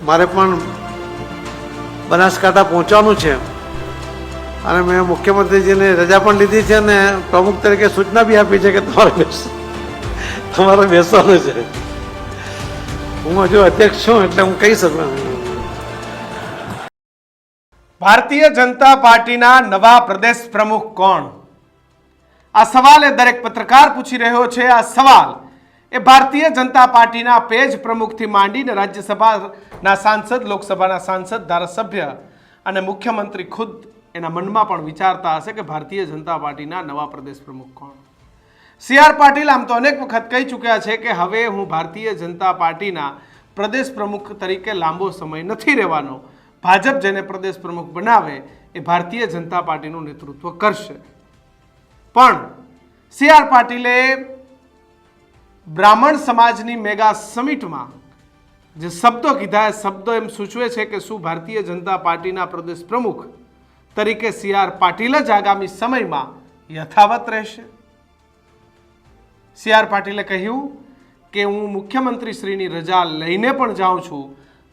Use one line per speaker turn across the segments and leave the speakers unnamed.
મારે પણ બનાસકાંઠા પહોંચવાનું છે અને મેં મુખ્યમંત્રીજીને રજા પણ લીધી છે અને પ્રમુખ તરીકે સૂચના બી આપી છે કે તમારે બેસવાનું છે. હું હજુ અધ્યક્ષ છું એટલે હું કહી શકું.
ભારતીય જનતા પાર્ટીના નવા પ્રદેશ પ્રમુખ કોણ? આ સવાલ એ દરેક પત્રકાર પૂછી રહ્યો છે. આ સવાલ એ ભારતીય જનતા પાર્ટીના પેજ પ્રમુખથી માંડીને રાજ્યસભાના સાંસદ, લોકસભાના સાંસદ, ધારાસભ્ય અને મુખ્યમંત્રી ખુદ એના મનમાં પણ વિચારતા હશે કે ભારતીય જનતા પાર્ટીના નવા પ્રદેશ પ્રમુખ કોણ? સી.આર. પાટીલ આમ તો અનેક વખત કહી ચૂક્યા છે કે હવે હું ભારતીય જનતા પાર્ટીના પ્રદેશ પ્રમુખ તરીકે લાંબો સમય નથી રહેવાનો. ભાજપ જેને પ્રદેશ પ્રમુખ બનાવે એ ભારતીય જનતા પાર્ટીનું નેતૃત્વ કરશે. પણ સી.આર. પાટીલે બ્રાહ્મણ સમાજની મેગા સમિટમાં જે શબ્દો કીધા એ શબ્દો એમ સૂચવે છે કે શું ભારતીય જનતા પાર્ટીના પ્રદેશ પ્રમુખ તરીકે સી.આર. પાટીલ જ આગામી સમયમાં યથાવત રહેશે? સી.આર. પાટીલે કહ્યું કે હું મુખ્યમંત્રી શ્રીની રજા લઈને પણ જાઉં છું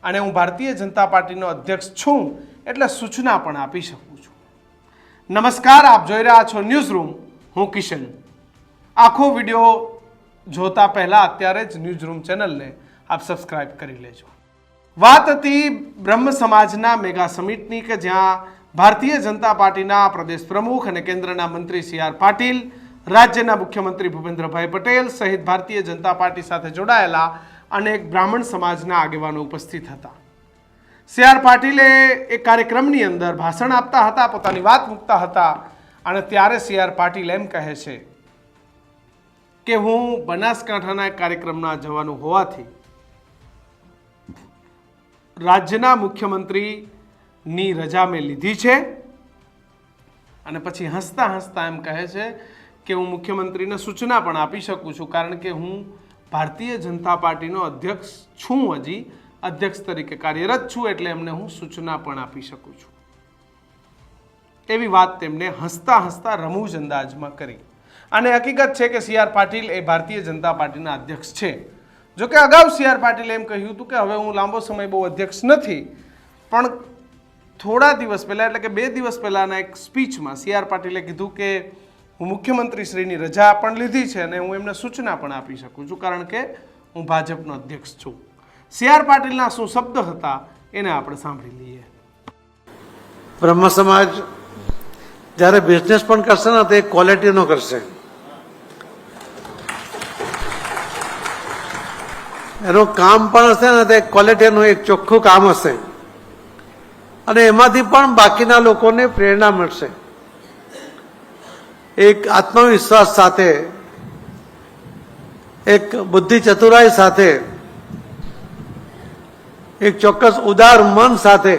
અને હું ભારતીય જનતા પાર્ટીનો અધ્યક્ષ છું એટલે સૂચના પણ આપી શકું છું. નમસ્કાર, આપ જોઈ રહ્યા છો ન્યૂઝ રૂમ. હું કિશન. આખો વિડીયો જોતા પહેલા અત્યારે જ ન્યૂઝ રૂમ ચેનલને આપ સબસ્ક્રાઇબ કરી લેજો. વાત હતી બ્રહ્મ સમાજના મેગા સમિટની કે જ્યાં ભારતીય જનતા પાર્ટીના પ્રદેશ પ્રમુખ અને કેન્દ્રના મંત્રી સી.આર. પાટીલ, રાજ્યના મુખ્યમંત્રી ભૂપેન્દ્રભાઈ પટેલ સહિત ભારતીય જનતા પાર્ટી સાથે જોડાયેલા અનેક બ્રાહ્મણ સમાજના આગેવાનો ઉપસ્થિત હતા. સી.આર. પાટીલે એ કાર્યક્રમની અંદર ભાષણ આપતા હતા, પોતાની વાત મૂકતા હતા અને ત્યારે સી.આર. પાટીલ એમ કહે છે કે હું બનાસકાંઠાના એક કાર્યક્રમમાં જવાનું હોવાથી રાજ્યના મુખ્યમંત્રીની રજા મેં લીધી છે અને પછી હસતા હસતા એમ કહે છે કે હું મુખ્યમંત્રીને સૂચના પણ આપી શકું છું કારણ કે હું ભારતીય જનતા પાર્ટીનો અધ્યક્ષ છું, હજી અધ્યક્ષ તરીકે કાર્યરત છું એટલે એમને હું સૂચના પણ આપી શકું છું. એવી વાત તેમણે હસતા હસતા રમૂજ અંદાજમાં કરી. અને હકીકત છે કે સી.આર. પાટીલ એ ભારતીય જનતા પાર્ટીના અધ્યક્ષ છે. જોકે અગાઉ સી.આર. પાટીલે એમ કહ્યું હતું કે હવે હું લાંબો સમય બહુ અધ્યક્ષ નથી, પણ થોડા દિવસ પહેલાં એટલે કે 2 દિવસ પહેલાંના એક સ્પીચમાં સી.આર. પાટીલે કીધું કે હું મુખ્યમંત્રી શ્રીની રજા પણ લીધી છે અને હું એમને સૂચના પણ આપી શકું છું કારણ કે હું ભાજપનો અધ્યક્ષ છું. સી.આર. પાટીલના શું શબ્દ હતા એને આપણે સાંભળી લઈએ.
બ્રહ્મ સમાજ જ્યારે બિઝનેસ પણ કરશે ને તો એ ક્વોલિટીનો કરશે. એનું કામ પણ હશે ને તે ક્વોલિટીનું એક ચોખ્ખું કામ હશે અને એમાંથી પણ બાકીના લોકોને પ્રેરણા મળશે. એક આત્મવિશ્વાસ સાથે, એક બુદ્ધિ ચતુરાઈ સાથે, એક ચોક્કસ ઉદાર મન સાથે,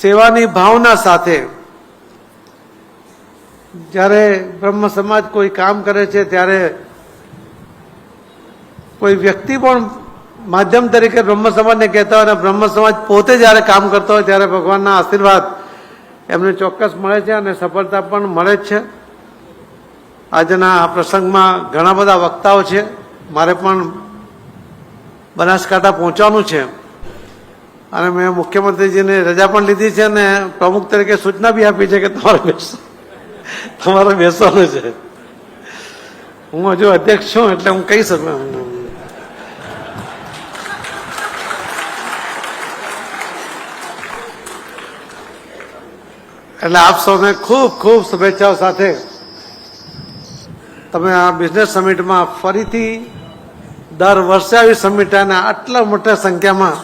સેવાની ભાવના સાથે જ્યારે બ્રહ્મ સમાજ કોઈ કામ કરે છે ત્યારે કોઈ વ્યક્તિ પણ માધ્યમ તરીકે બ્રહ્મ સમાજને કહેતા હોય અને બ્રહ્મ સમાજ પોતે જ્યારે કામ કરતો હોય ત્યારે ભગવાનના આશીર્વાદ એમને ચોક્કસ મળે છે અને સફળતા પણ મળે જ છે. આજના આ પ્રસંગમાં ઘણા બધા વક્તાઓ છે. મારે પણ બનાસકાંઠા પહોંચવાનું છે અને મેં મુખ્યમંત્રીજીને રજા પણ લીધી છે અને પ્રમુખ તરીકે સૂચના બી આપી છે કે તમારે બેસવાનું છે. હું હજુ અધ્યક્ષ છું એટલે હું કહી શકું. એટલે આપ સૌને ખૂબ ખૂબ શુભેચ્છાઓ સાથે તમે આ બિઝનેસ સમિટમાં ફરીથી દર વર્ષે આવી સમિટ અને આટલા મોટા સંખ્યામાં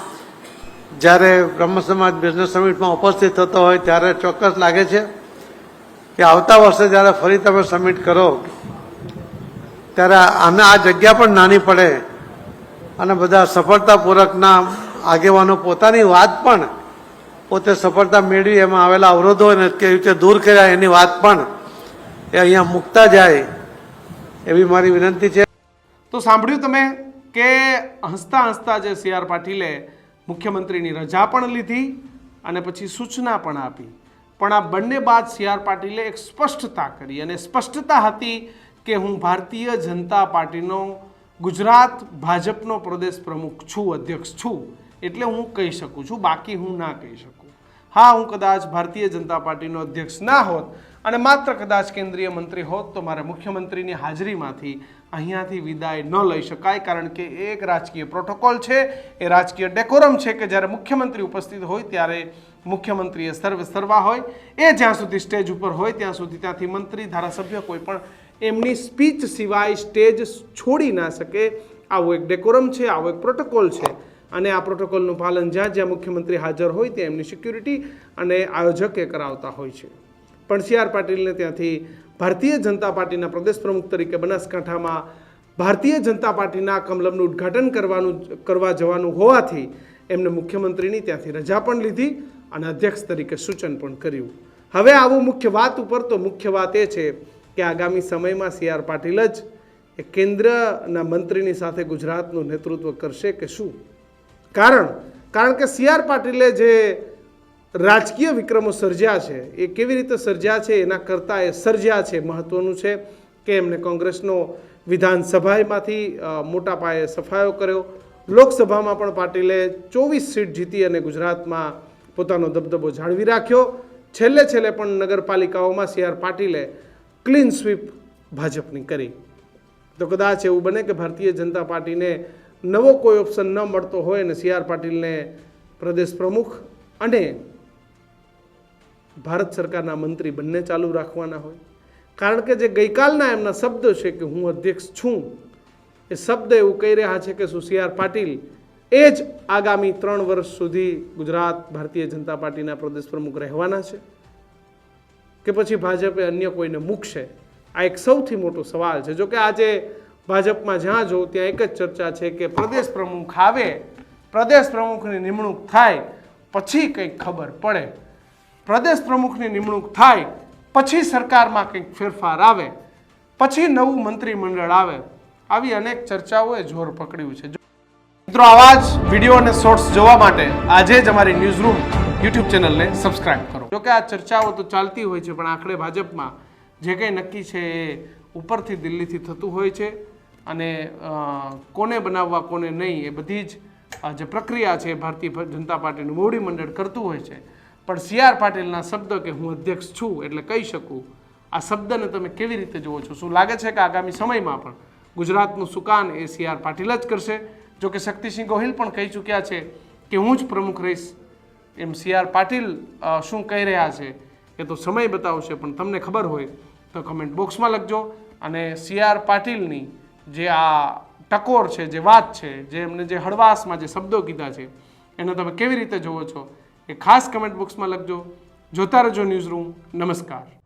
જ્યારે બ્રહ્મ સમાજ બિઝનેસ સમિટમાં ઉપસ્થિત થતો હોય ત્યારે ચોક્કસ લાગે છે કે આવતા વર્ષે જ્યારે ફરી તમે સમિટ કરો ત્યારે આને આ જગ્યા પણ નાની પડે અને બધા સફળતાપૂર્વકના આગેવાનો પોતાની વાત પણ પોતે સફળતા મેળવી એમાં આવેલા અવરોધો ને કેવી રીતે દૂર કર્યા એની વાત પણ એ અહીંયા મૂકતા જાય એવી મારી વિનંતી છે.
તો સાંભળ્યું તમે કે હસતા હસતા જે સી.આર. પાટીલે મુખ્યમંત્રીની રજા પણ લીધી અને પછી સૂચના પણ આપી. પણ આ બંને બાદ સી.આર. પાટીલે એક સ્પષ્ટતા કરી અને સ્પષ્ટતા હતી કે હું ભારતીય જનતા પાર્ટીનો ગુજરાત ભાજપનો પ્રદેશ પ્રમુખ છું, અધ્યક્ષ છું એટલે હું કહી શકું છું, બાકી હું ના કહી શકું. હા, હું કદાચ ભારતીય જનતા પાર્ટીનો અધ્યક્ષ ના હોત અને માત્ર કદાચ કેન્દ્રીય મંત્રી હોત તો મારે મુખ્યમંત્રીની હાજરીમાંથી અહીંયાથી વિદાય ન લઈ શકાય, કારણ કે એ એક રાજકીય પ્રોટોકોલ છે, એ રાજકીય ડેકોરમ છે કે જ્યારે મુખ્યમંત્રી ઉપસ્થિત હોય ત્યારે મુખ્યમંત્રીએ સર્વે સર્વા હોય, એ જ્યાં સુધી સ્ટેજ ઉપર હોય ત્યાં સુધી ત્યાંથી મંત્રી ધારાસભ્ય કોઈ પણ એમની સ્પીચ સિવાય સ્ટેજ છોડી ના શકે. આવો એક ડેકોરમ છે, આવો એક પ્રોટોકોલ છે અને આ પ્રોટોકોલનું પાલન જ્યાં જ્યાં મુખ્યમંત્રી હાજર હોય ત્યાં એમની સિક્યુરિટી અને આયોજક એ કરાવતા હોય છે. પણ સી.આર. પાટીલને ત્યાંથી ભારતીય જનતા પાર્ટીના પ્રદેશ પ્રમુખ તરીકે બનાસકાંઠામાં ભારતીય જનતા પાર્ટીના કમલમનું ઉદ્ઘાટન કરવા જવાનું હોવાથી એમને મુખ્યમંત્રીની ત્યાંથી રજા પણ લીધી અને અધ્યક્ષ તરીકે સૂચન પણ કર્યું. હવે આવું મુખ્ય વાત ઉપર તો મુખ્ય વાત એ છે કે આગામી સમયમાં સી.આર. પાટીલ જ એ કેન્દ્રના મંત્રીની સાથે ગુજરાતનું નેતૃત્વ કરશે કે શું? કારણ કે સી.આર. પાટીલે જે રાજકીય વિક્રમો સર્જ્યા છે એ કેવી રીતે સર્જ્યા છે એના કરતાં એ સર્જ્યા છે મહત્વનું છે કે એમને કોંગ્રેસનો વિધાનસભામાંથી મોટા પાયે સફાયો કર્યો. લોકસભામાં પણ પાટીલે 24 સીટ જીતી અને ગુજરાતમાં પોતાનો દબદબો જાળવી રાખ્યો. છેલ્લે પણ નગરપાલિકાઓમાં સી.આર. પાટીલે ક્લીન સ્વીપ ભાજપની કરી. તો કદાચ એવું બને કે ભારતીય જનતા પાર્ટીને નવો કોઈ ઓપ્શન ન મળતો હોય અને સી.આર. પાટીલને પ્રદેશ પ્રમુખ અને ભારત સરકારના મંત્રી બંને ચાલુ રાખવાના હોય. કારણ કે જે ગઈકાલના એમના શબ્દો છે કે હું અધ્યક્ષ છું, એ શબ્દ એવું કહી રહ્યા છે કે શું સી.આર. પાટીલ એ જ આગામી 3 વર્ષ સુધી ગુજરાત ભારતીય જનતા પાર્ટીના પ્રદેશ પ્રમુખ રહેવાના છે કે પછી ભાજપે અન્ય કોઈને મૂકશે? આ એક સૌથી મોટો સવાલ છે. જો કે આજે ભાજપમાં જ્યાં જો ત્યાં એક જ ચર્ચા છે કે પ્રદેશ પ્રમુખ આવે, પ્રદેશ પ્રમુખની નિમણૂક થાય પછી કંઈક ખબર પડે, પ્રદેશ પ્રમુખની નિમણૂક થાય પછી સરકારમાં કંઈક ફેરફાર આવે, પછી નવું મંત્રીમંડળ આવે. આવી અનેક ચર્ચાઓએ જોર પકડ્યું છે. મિત્રો, આવા જ વિડીયો અને શોર્ટ્સ જોવા માટે આજે જ અમારી ન્યૂઝ રૂમ યુટ્યુબ ચેનલને સબસ્ક્રાઇબ કરો. જોકે આ ચર્ચાઓ તો ચાલતી હોય છે પણ આખરે ભાજપમાં જે કંઈ નક્કી છે એ ઉપરથી દિલ્હીથી થતું હોય છે અને કોને બનાવવા કોને નહીં એ બધી જ જે પ્રક્રિયા છે ભારતીય જનતા પાર્ટીનું મોવડી મંડળ કરતું હોય છે. પણ સી.આર. પાટીલના શબ્દ કે હું અધ્યક્ષ છું એટલે કહી શકું, આ શબ્દને તમે કેવી રીતે જુઓ છો? શું લાગે છે કે આગામી સમયમાં પણ ગુજરાતનું સુકાન એ સી.આર. પાટીલ જ કરશે? જો કે શક્તિસિંહ ગોહિલ પણ કહી ચૂક્યા છે કે હું જ પ્રમુખ રહીશ. એમ સી.આર. પાટીલ શું કહી રહ્યા છે એ તો સમય બતાવશે, પણ તમને ખબર હોય તો કમેન્ટ બોક્સમાં લખજો. અને સી.આર. પાટીલની જે આ ટકોર છે, જે વાત છે, જે એમને જે હળવાશમાં જે શબ્દો કીધા છે એને તમે કેવી રીતે જુઓ છો એ ખાસ કમેન્ટ બોક્સમાં લખજો. જોતા રહેજો ન્યૂઝ રૂમ. નમસ્કાર.